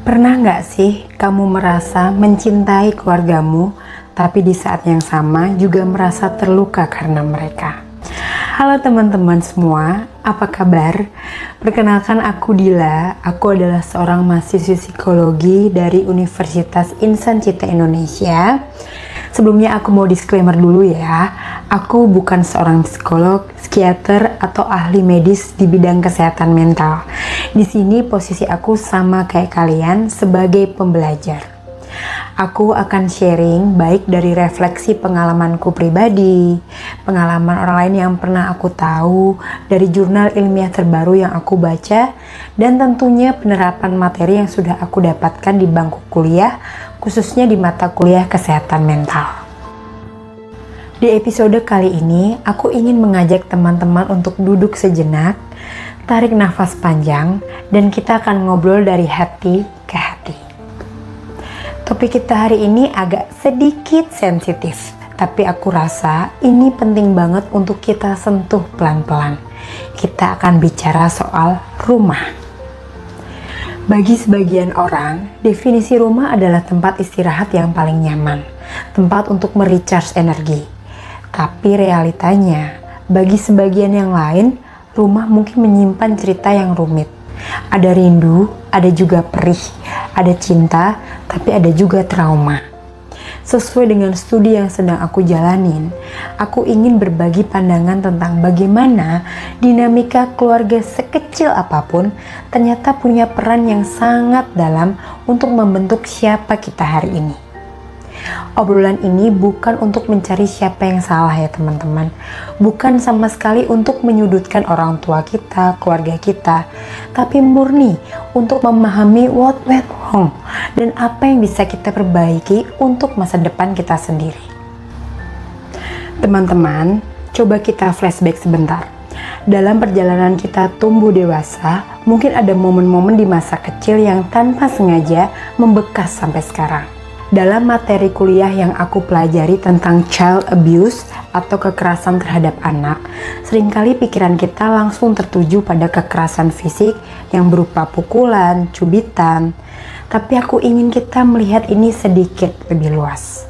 Pernah nggak sih kamu merasa mencintai keluargamu, tapi di saat yang sama juga merasa terluka karena mereka? Halo teman-teman semua, apa kabar? Perkenalkan aku Dila, aku adalah seorang mahasiswi psikologi dari Universitas Insan Cita Indonesia. Sebelumnya aku mau disclaimer dulu ya, aku bukan seorang psikolog, psikiater, atau ahli medis di bidang kesehatan mental. Di sini posisi aku sama kayak kalian sebagai pembelajar. Aku akan sharing baik dari refleksi pengalamanku pribadi, pengalaman orang lain yang pernah aku tahu, dari jurnal ilmiah terbaru yang aku baca, dan tentunya penerapan materi yang sudah aku dapatkan di bangku kuliah, khususnya di mata kuliah kesehatan mental. Di episode kali ini, aku ingin mengajak teman-teman untuk duduk sejenak, tarik nafas panjang, dan kita akan ngobrol dari hati ke hati. Topik kita hari ini agak sedikit sensitif, tapi aku rasa ini penting banget untuk kita sentuh pelan-pelan. Kita akan bicara soal rumah. Bagi sebagian orang, definisi rumah adalah tempat istirahat yang paling nyaman, tempat untuk merecharge energi. Tapi realitanya, bagi sebagian yang lain, rumah mungkin menyimpan cerita yang rumit. Ada rindu, ada juga perih, ada cinta, tapi ada juga trauma. Sesuai dengan studi yang sedang aku jalanin, aku ingin berbagi pandangan tentang bagaimana dinamika keluarga sekecil apapun ternyata punya peran yang sangat dalam untuk membentuk siapa kita hari ini. Obrolan ini bukan untuk mencari siapa yang salah ya teman-teman. Bukan sama sekali untuk menyudutkan orang tua kita, keluarga kita, tapi murni untuk memahami what went wrong dan apa yang bisa kita perbaiki untuk masa depan kita sendiri. Teman-teman, coba kita flashback sebentar. Dalam perjalanan kita tumbuh dewasa, mungkin ada momen-momen di masa kecil yang tanpa sengaja membekas sampai sekarang. Dalam materi kuliah yang aku pelajari tentang child abuse atau kekerasan terhadap anak, seringkali pikiran kita langsung tertuju pada kekerasan fisik yang berupa pukulan, cubitan. Tapi aku ingin kita melihat ini sedikit lebih luas.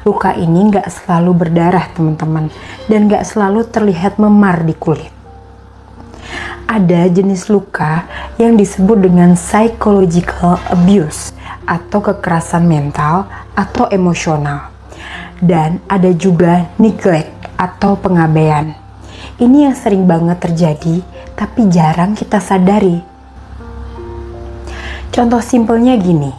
Luka ini gak selalu berdarah teman-teman, dan gak selalu terlihat memar di kulit. Ada jenis luka yang disebut dengan psychological abuse atau kekerasan mental atau emosional, dan ada juga neglect atau pengabaian. Ini yang sering banget terjadi tapi jarang kita sadari. Contoh simpelnya gini,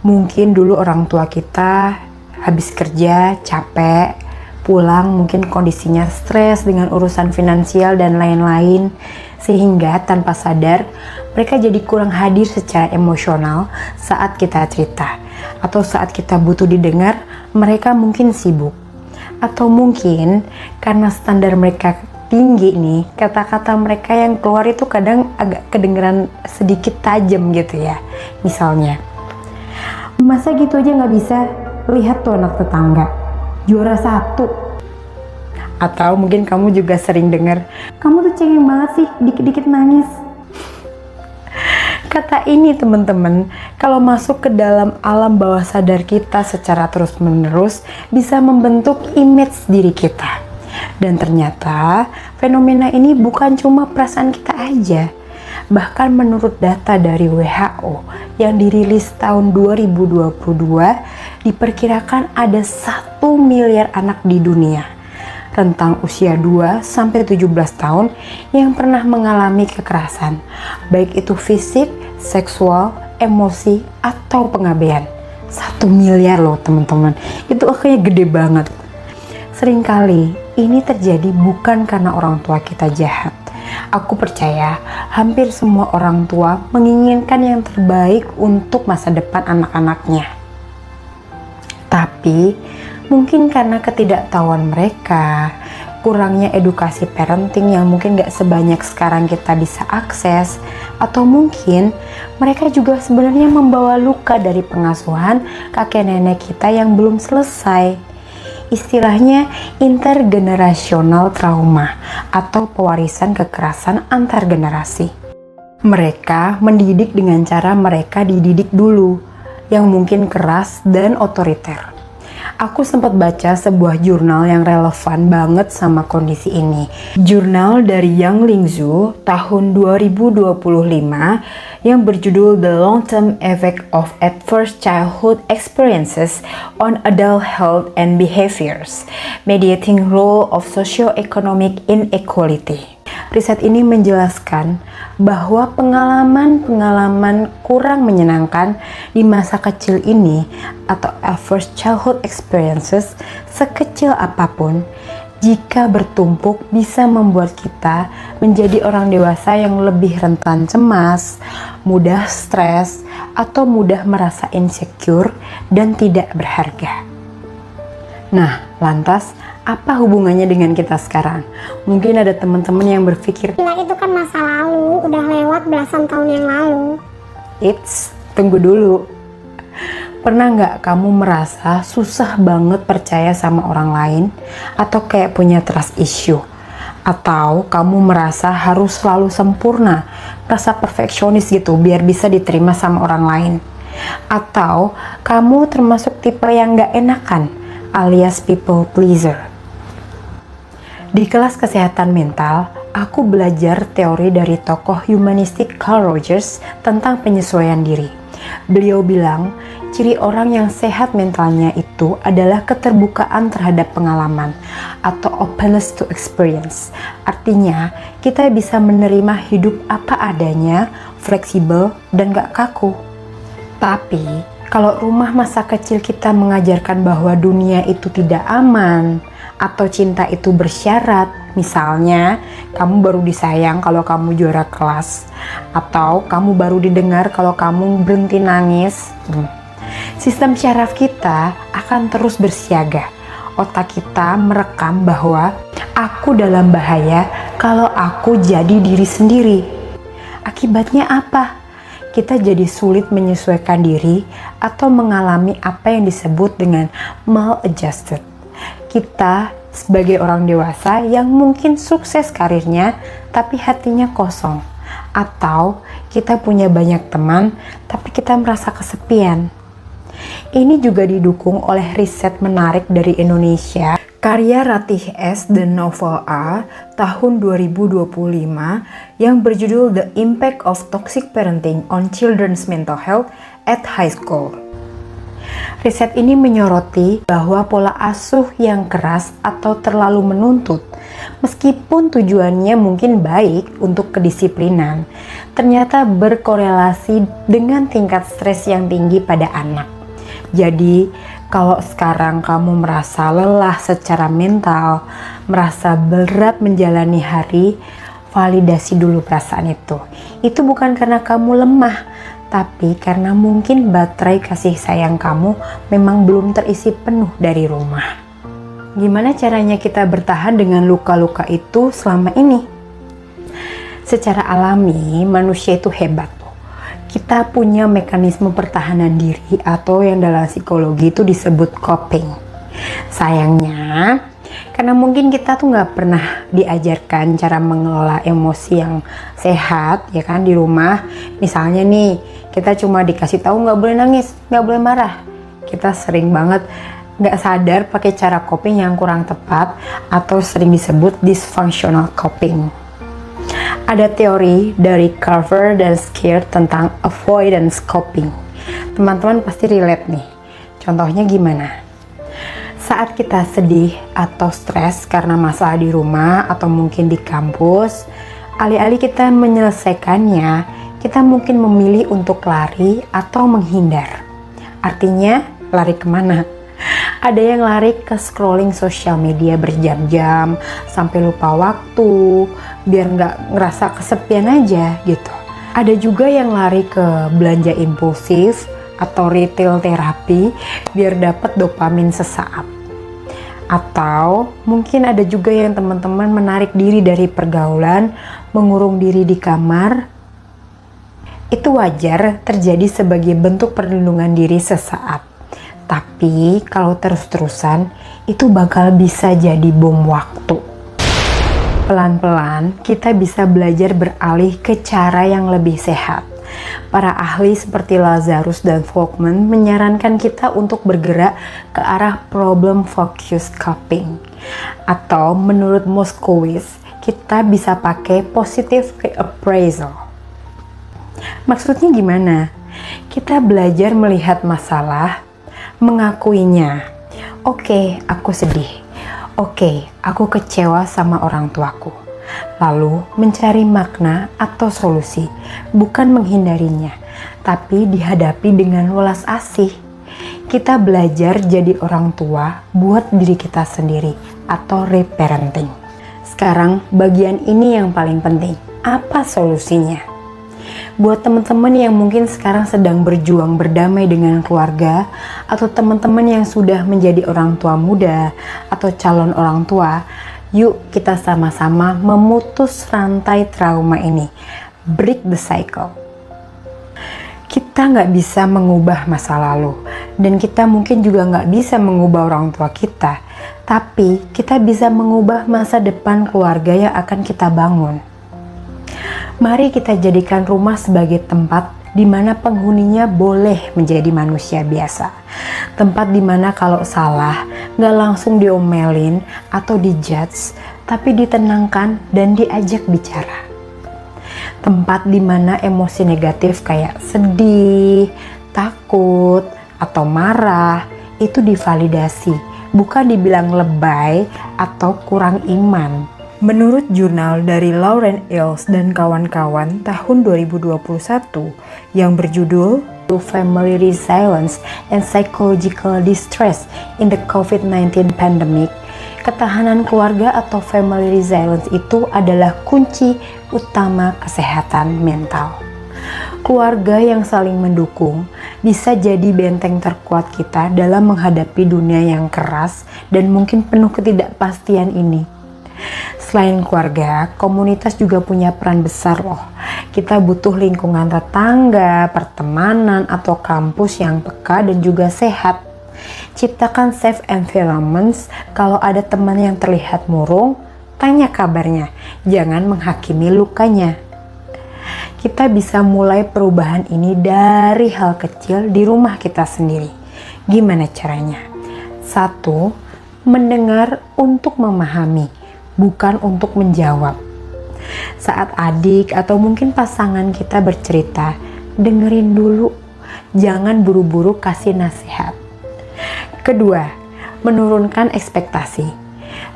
mungkin dulu orang tua kita habis kerja capek, pulang mungkin kondisinya stres dengan urusan finansial dan lain-lain, sehingga tanpa sadar mereka jadi kurang hadir secara emosional saat kita cerita, atau saat kita butuh didengar mereka mungkin sibuk, atau mungkin karena standar mereka tinggi nih, kata-kata mereka yang keluar itu kadang agak kedengeran sedikit tajam gitu ya. Misalnya, masa gitu aja gak bisa, lihat tuh anak tetangga juara 1. Atau mungkin kamu juga sering dengar, kamu tuh cengeng banget sih, dikit-dikit nangis. Kata ini teman-teman, kalau masuk ke dalam alam bawah sadar kita secara terus-menerus, bisa membentuk image diri kita. Dan ternyata fenomena ini bukan cuma perasaan kita aja. Bahkan menurut data dari WHO yang dirilis tahun 2022, diperkirakan ada 1 miliar anak di dunia rentang usia 2-17 tahun yang pernah mengalami kekerasan, baik itu fisik, seksual, emosi, atau pengabaian. 1 miliar loh teman-teman, itu akhirnya gede banget. Seringkali ini terjadi bukan karena orang tua kita jahat. Aku percaya hampir semua orang tua menginginkan yang terbaik untuk masa depan anak-anaknya. Tapi mungkin karena ketidaktahuan mereka, kurangnya edukasi parenting yang mungkin gak sebanyak sekarang kita bisa akses, atau mungkin mereka juga sebenarnya membawa luka dari pengasuhan kakek nenek kita yang belum selesai. Istilahnya intergenerational trauma atau pewarisan kekerasan antar generasi. Mereka mendidik dengan cara mereka dididik dulu, yang mungkin keras dan otoriter. Aku sempat baca sebuah jurnal yang relevan banget sama kondisi ini. Jurnal dari Yang Lingzhu tahun 2025 yang berjudul The Long-Term Effect of Adverse Childhood Experiences on Adult Health and Behaviors, Mediating Role of Socio-Economic Inequality. Riset ini menjelaskan bahwa pengalaman-pengalaman kurang menyenangkan di masa kecil ini atau adverse childhood experiences sekecil apapun, jika bertumpuk bisa membuat kita menjadi orang dewasa yang lebih rentan cemas, mudah stres, atau mudah merasa insecure dan tidak berharga. Nah, lantas apa hubungannya dengan kita sekarang? Mungkin ada teman-teman yang berpikir, "Gila, itu kan masa lalu, udah lewat belasan tahun yang lalu." Tunggu dulu. Pernah nggak kamu merasa susah banget percaya sama orang lain? Atau kayak punya trust issue? Atau kamu merasa harus selalu sempurna, merasa perfeksionis gitu biar bisa diterima sama orang lain? Atau kamu termasuk tipe yang nggak enakan, alias people pleaser? Di kelas kesehatan mental, aku belajar teori dari tokoh humanistik Carl Rogers tentang penyesuaian diri. Beliau bilang, ciri orang yang sehat mentalnya itu adalah keterbukaan terhadap pengalaman atau openness to experience. Artinya, kita bisa menerima hidup apa adanya, fleksibel, dan gak kaku. Tapi, kalau rumah masa kecil kita mengajarkan bahwa dunia itu tidak aman, atau cinta itu bersyarat, misalnya kamu baru disayang kalau kamu juara kelas, atau kamu baru didengar kalau kamu berhenti nangis, sistem syaraf kita akan terus bersiaga. Otak kita merekam bahwa aku dalam bahaya kalau aku jadi diri sendiri. Akibatnya apa? Kita jadi sulit menyesuaikan diri atau mengalami apa yang disebut dengan maladjusted. Kita sebagai orang dewasa yang mungkin sukses karirnya tapi hatinya kosong, atau kita punya banyak teman tapi kita merasa kesepian. Ini juga didukung oleh riset menarik dari Indonesia, karya Ratih S. dan Novel A. tahun 2025 yang berjudul The Impact of Toxic Parenting on Children's Mental Health at High School. Riset ini menyoroti bahwa pola asuh yang keras atau terlalu menuntut, meskipun tujuannya mungkin baik untuk kedisiplinan, ternyata berkorelasi dengan tingkat stres yang tinggi pada anak. Jadi, kalau sekarang kamu merasa lelah secara mental, merasa berat menjalani hari, validasi dulu perasaan itu. Itu bukan karena kamu lemah, tapi karena mungkin baterai kasih sayang kamu memang belum terisi penuh dari rumah. Gimana caranya kita bertahan dengan luka-luka itu selama ini? Secara alami, manusia itu hebat. Kita punya mekanisme pertahanan diri atau yang dalam psikologi itu disebut coping. Sayangnya, karena mungkin kita tuh nggak pernah diajarkan cara mengelola emosi yang sehat, ya kan, di rumah. Misalnya nih, kita cuma dikasih tahu nggak boleh nangis, nggak boleh marah. Kita sering banget nggak sadar pakai cara coping yang kurang tepat atau sering disebut dysfunctional coping. Ada teori dari Carver dan Scared tentang avoidance coping. Teman-teman pasti relate nih. Contohnya gimana? Saat kita sedih atau stres karena masalah di rumah atau mungkin di kampus, alih-alih kita menyelesaikannya, kita mungkin memilih untuk lari atau menghindar. Artinya, lari kemana? Ada yang lari ke scrolling sosial media berjam-jam sampai lupa waktu, biar nggak ngerasa kesepian aja gitu. Ada juga yang lari ke belanja impulsif atau retail terapi biar dapat dopamin sesaat. Atau mungkin ada juga yang teman-teman menarik diri dari pergaulan, mengurung diri di kamar. Itu wajar terjadi sebagai bentuk perlindungan diri sesaat. Tapi kalau terus-terusan, itu bakal bisa jadi bom waktu. Pelan-pelan kita bisa belajar beralih ke cara yang lebih sehat. Para ahli seperti Lazarus dan Folkman menyarankan kita untuk bergerak ke arah problem focused coping. Atau menurut Moskowitz, kita bisa pakai positive reappraisal. Maksudnya gimana? Kita belajar melihat masalah, mengakuinya. Oke, aku sedih. Oke, aku kecewa sama orang tuaku. Lalu mencari makna atau solusi, bukan menghindarinya, tapi dihadapi dengan welas asih. Kita belajar jadi orang tua buat diri kita sendiri atau reparenting. Sekarang bagian ini yang paling penting. Apa solusinya? Buat teman-teman yang mungkin sekarang sedang berjuang berdamai dengan keluarga, atau teman-teman yang sudah menjadi orang tua muda atau calon orang tua, yuk kita sama-sama memutus rantai trauma ini. Break the cycle. Kita nggak bisa mengubah masa lalu, dan kita mungkin juga nggak bisa mengubah orang tua kita, tapi kita bisa mengubah masa depan keluarga yang akan kita bangun. Mari kita jadikan rumah sebagai tempat di mana penghuninya boleh menjadi manusia biasa. Tempat di mana kalau salah, nggak langsung diomelin atau dijudge, tapi ditenangkan dan diajak bicara. Tempat di mana emosi negatif kayak sedih, takut, atau marah itu divalidasi, bukan dibilang lebay atau kurang iman. Menurut jurnal dari Lauren Ills dan kawan-kawan tahun 2021 yang berjudul Family Resilience and Psychological Distress in the COVID-19 Pandemic, ketahanan keluarga atau family resilience itu adalah kunci utama kesehatan mental. Keluarga yang saling mendukung bisa jadi benteng terkuat kita dalam menghadapi dunia yang keras dan mungkin penuh ketidakpastian ini. Selain keluarga, komunitas juga punya peran besar loh. Kita butuh lingkungan tetangga, pertemanan, atau kampus yang peka dan juga sehat. Ciptakan safe environments. Kalau ada teman yang terlihat murung, tanya kabarnya. Jangan menghakimi lukanya. Kita bisa mulai perubahan ini dari hal kecil di rumah kita sendiri. Gimana caranya? 1. Mendengar untuk memahami, bukan untuk menjawab. Saat adik atau mungkin pasangan kita bercerita, dengerin dulu, jangan buru-buru kasih nasihat. Kedua, menurunkan ekspektasi.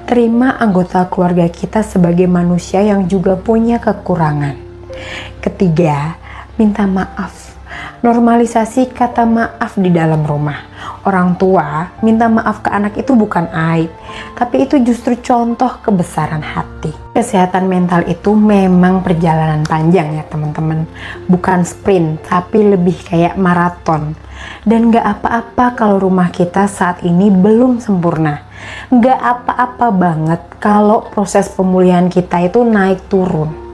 Terima anggota keluarga kita sebagai manusia yang juga punya kekurangan. Ketiga, minta maaf. Normalisasi kata maaf di dalam rumah. Orang tua minta maaf ke anak itu bukan aib, tapi itu justru contoh kebesaran hati. Kesehatan mental itu memang perjalanan panjang ya teman-teman. Bukan sprint, tapi lebih kayak maraton. Dan gak apa-apa kalau rumah kita saat ini belum sempurna. Gak apa-apa banget kalau proses pemulihan kita itu naik turun.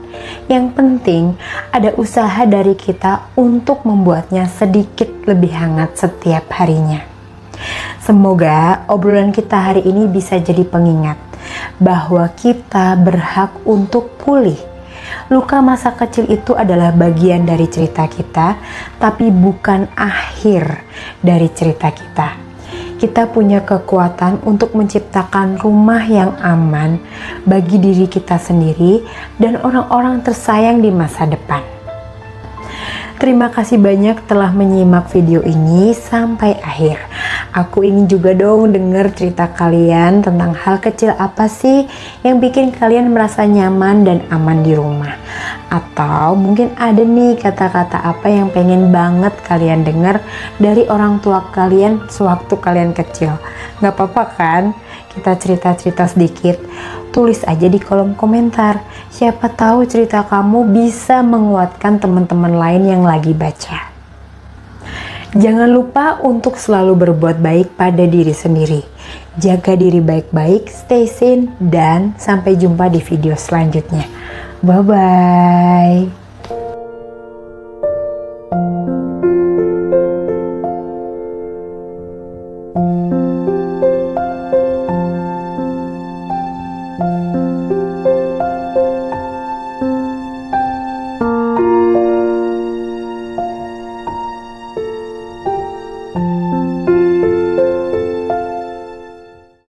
Yang penting ada usaha dari kita untuk membuatnya sedikit lebih hangat setiap harinya. Semoga obrolan kita hari ini bisa jadi pengingat bahwa kita berhak untuk pulih. Luka masa kecil itu adalah bagian dari cerita kita, tapi bukan akhir dari cerita kita. Kita punya kekuatan untuk menciptakan rumah yang aman bagi diri kita sendiri dan orang-orang tersayang di masa depan. Terima kasih banyak telah menyimak video ini sampai akhir. Aku ingin juga dong dengar cerita kalian tentang hal kecil apa sih yang bikin kalian merasa nyaman dan aman di rumah. Atau mungkin ada nih kata-kata apa yang pengen banget kalian dengar dari orang tua kalian sewaktu kalian kecil. Gak apa-apa kan? Kita cerita-cerita sedikit. Tulis aja di kolom komentar. Siapa tahu cerita kamu bisa menguatkan teman-teman lain yang lagi baca. Jangan lupa untuk selalu berbuat baik pada diri sendiri. Jaga diri baik-baik, stay sane, dan sampai jumpa di video selanjutnya. Bye-bye. Thank